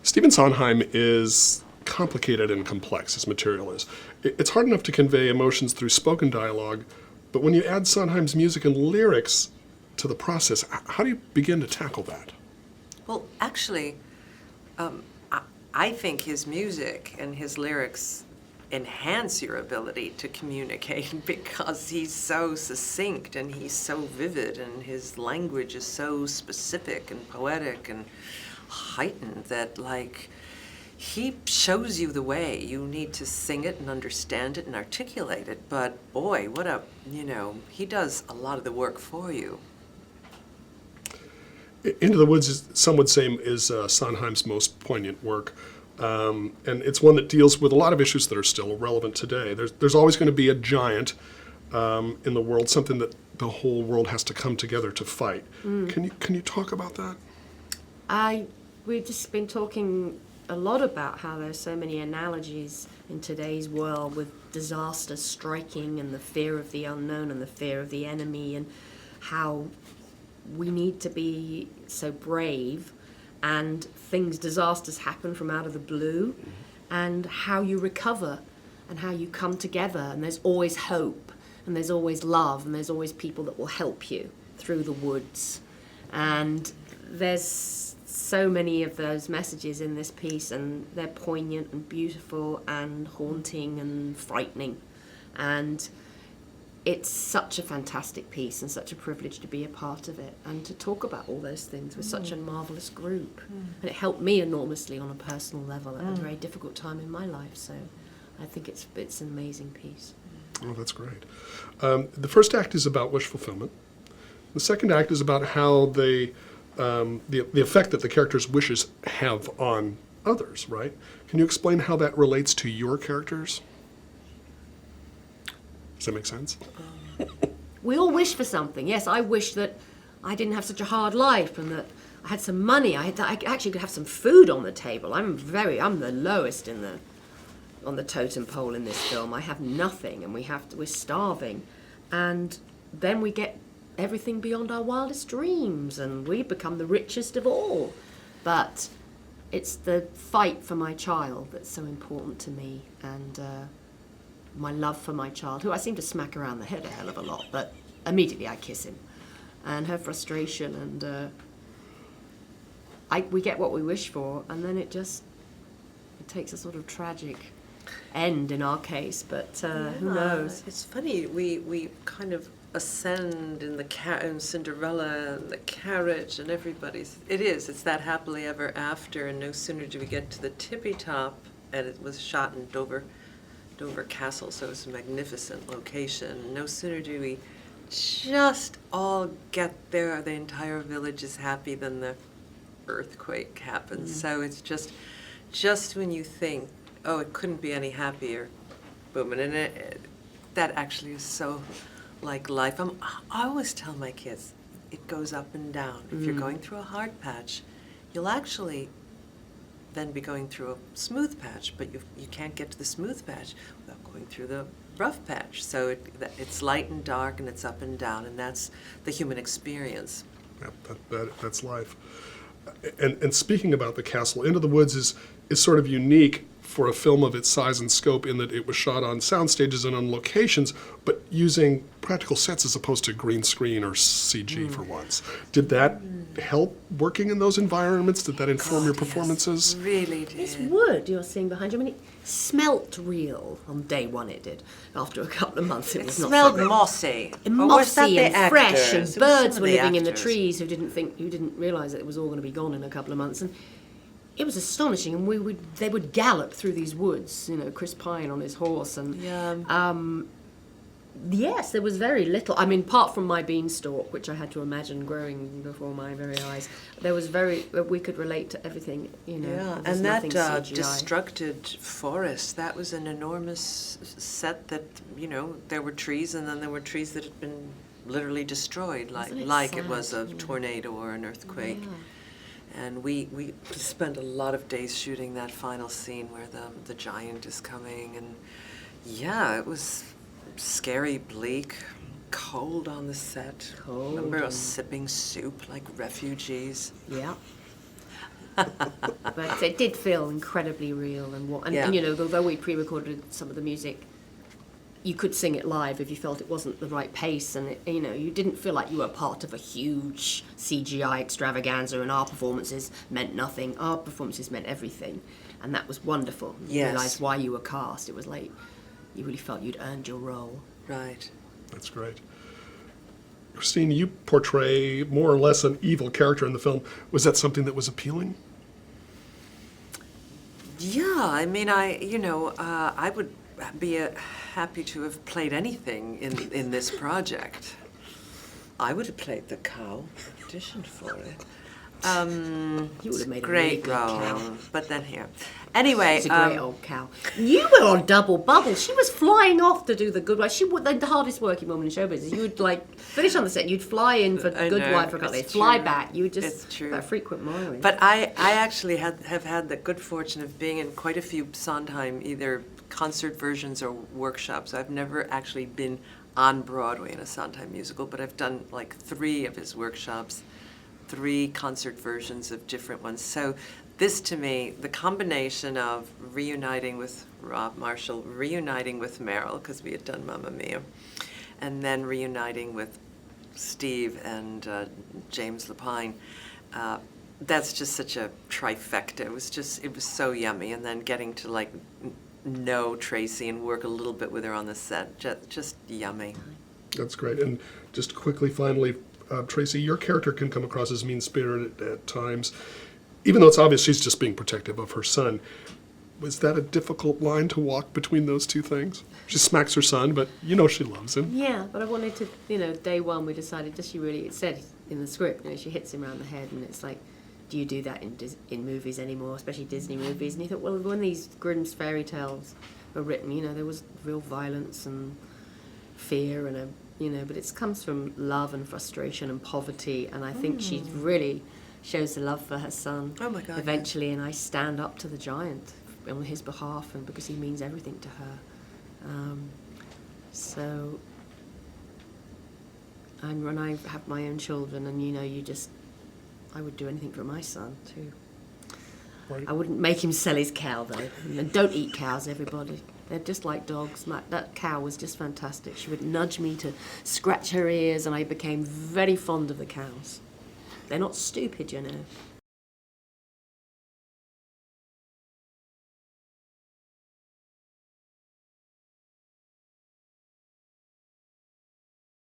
Stephen Sondheim is complicated and complex, his material is. It's hard enough to convey emotions through spoken dialogue, but when you add Sondheim's music and lyrics to the process, how do you begin to tackle that? Well, actually, I think his music and his lyrics enhance your ability to communicate because he's so succinct and he's so vivid and his language is so specific and poetic and heightened that, like, he shows you the way. You need to sing it and understand it and articulate it, but boy, he does a lot of the work for you. Into the Woods, some would say, is Sondheim's most poignant work. And it's one that deals with a lot of issues that are still relevant today. There's always going to be a giant in the world, something that the whole world has to come together to fight. Can you talk about that? We've just been talking a lot about how there's so many analogies in today's world with disaster striking and the fear of the unknown and the fear of the enemy, and how we need to be so brave, and disasters happen from out of the blue, and how you recover and how you come together, and there's always hope and there's always love and there's always people that will help you through the woods. And there's so many of those messages in this piece, and they're poignant and beautiful and haunting and frightening, and it's such a fantastic piece and such a privilege to be a part of it and to talk about all those things with such a marvellous group. And it helped me enormously on a personal level at a very difficult time in my life, so I think it's an amazing piece. Oh, that's great. The first act is about wish fulfillment. The second act is about how the effect that the characters' wishes have on others, right? Can you explain how that relates to your characters? Does that make sense? We all wish for something. Yes, I wish that I didn't have such a hard life and that I had some money. I actually could have some food on the table. I'm the lowest on the totem pole in this film. I have nothing, and we're starving, and then we get everything beyond our wildest dreams, and we become the richest of all. But it's the fight for my child that's so important to me, and my love for my child, who I seem to smack around the head a hell of a lot, but immediately I kiss him, and her frustration, and we get what we wish for, and then it takes a sort of tragic end in our case, but who knows? It's funny, we kind of ascend in Cinderella and the carriage and it's that happily ever after, and no sooner do we get to the tippy top, and it was shot in Dover Castle, so it's a magnificent location. No sooner do we just all get there, the entire village is happy, than the earthquake happens. So it's just when you think, oh, it couldn't be any happier, boom, and that actually is so like life. I always tell my kids, it goes up and down. If you're going through a hard patch, you'll actually then be going through a smooth patch, but you can't get to the smooth patch without going through the rough patch. So it's light and dark, and it's up and down, and that's the human experience. Yeah, that's life. And speaking about the castle, Into the Woods is sort of unique for a film of its size and scope in that it was shot on sound stages and on locations, but using practical sets as opposed to green screen or CG for once. Did that help working in those environments? Did that inform your performances? Yes, really did. This wood you're seeing behind you, I mean, it smelt real on day one, it did. After a couple of months, it was not smelled so mossy. Mossy and fresh, and birds were living in the actors. trees who didn't realise that it was all going to be gone in a couple of months. And it was astonishing, and they would gallop through these woods, Chris Pine on his horse, and yes, there was very little. I mean, apart from my beanstalk, which I had to imagine growing before my very eyes, we could relate to everything, Yeah, and that destructed forest, that was an enormous set that, there were trees, and then there were trees that had been literally destroyed, like it was a tornado or an earthquake. Yeah. And we spent a lot of days shooting that final scene where the giant is coming, and it was scary, bleak, cold on the set. Remember us sipping soup like refugees. Yeah. But it did feel incredibly real, and Yeah. you know, although we pre-recorded some of the music, you could sing it live if you felt it wasn't the right pace, and it, you know, you didn't feel like you were part of a huge CGI extravaganza, and our performances meant nothing. Our performances meant everything, and that was wonderful. You Yes. realised why you were cast. It was like you really felt you'd earned your role. Right. That's great. Christine, you portray more or less an evil character in the film. Was that something that was appealing? Yeah, I mean, I would be happy to have played anything in this project. I would have played the cow, auditioned for it. You would have made a really Great good role, cow. but then here. Anyway, She's a great old cow. You were on double bubble. She was flying off to do the good wife. She was the hardest working woman in show business. You would like finish on the set. You'd fly in for I good know, wife for a couple it's days, fly true. back. You would just It's true. that frequent mileage. But I actually have had the good fortune of being in quite a few Sondheim, either concert versions or workshops. I've never actually been on Broadway in a Sondheim musical, but I've done like 3 of his workshops, 3 concert versions of different ones. So this, to me, the combination of reuniting with Rob Marshall, reuniting with Meryl, because we had done Mamma Mia, and then reuniting with Steve and James Lapine, that's just such a trifecta. It was so yummy. And then getting to like know Tracey and work a little bit with her on the set, just yummy. That's great. And just quickly, finally, Tracey, your character can come across as mean-spirited at times, even though it's obvious she's just being protective of her son. Was that a difficult line to walk between those two things? She smacks her son, but you know she loves him. yeah, but I wanted to, you know, day one we decided, does she really, it said in the script, you know, she hits him around the head, and it's like, do you do that in movies anymore, especially Disney movies? And you thought, well, when these Grimm's fairy tales were written, you know, there was real violence and fear and you know, but it comes from love and frustration and poverty, and I think she really shows the love for her son. Oh my God, Eventually, and I stand up to the giant on his behalf, and because he means everything to her. So, and when I have my own children, and you know, I would do anything for my son too. Right. I wouldn't make him sell his cow though. And don't eat cows, everybody. They're just like dogs. That cow was just fantastic. She would nudge me to scratch her ears, and I became very fond of the cows. They're not stupid, you know.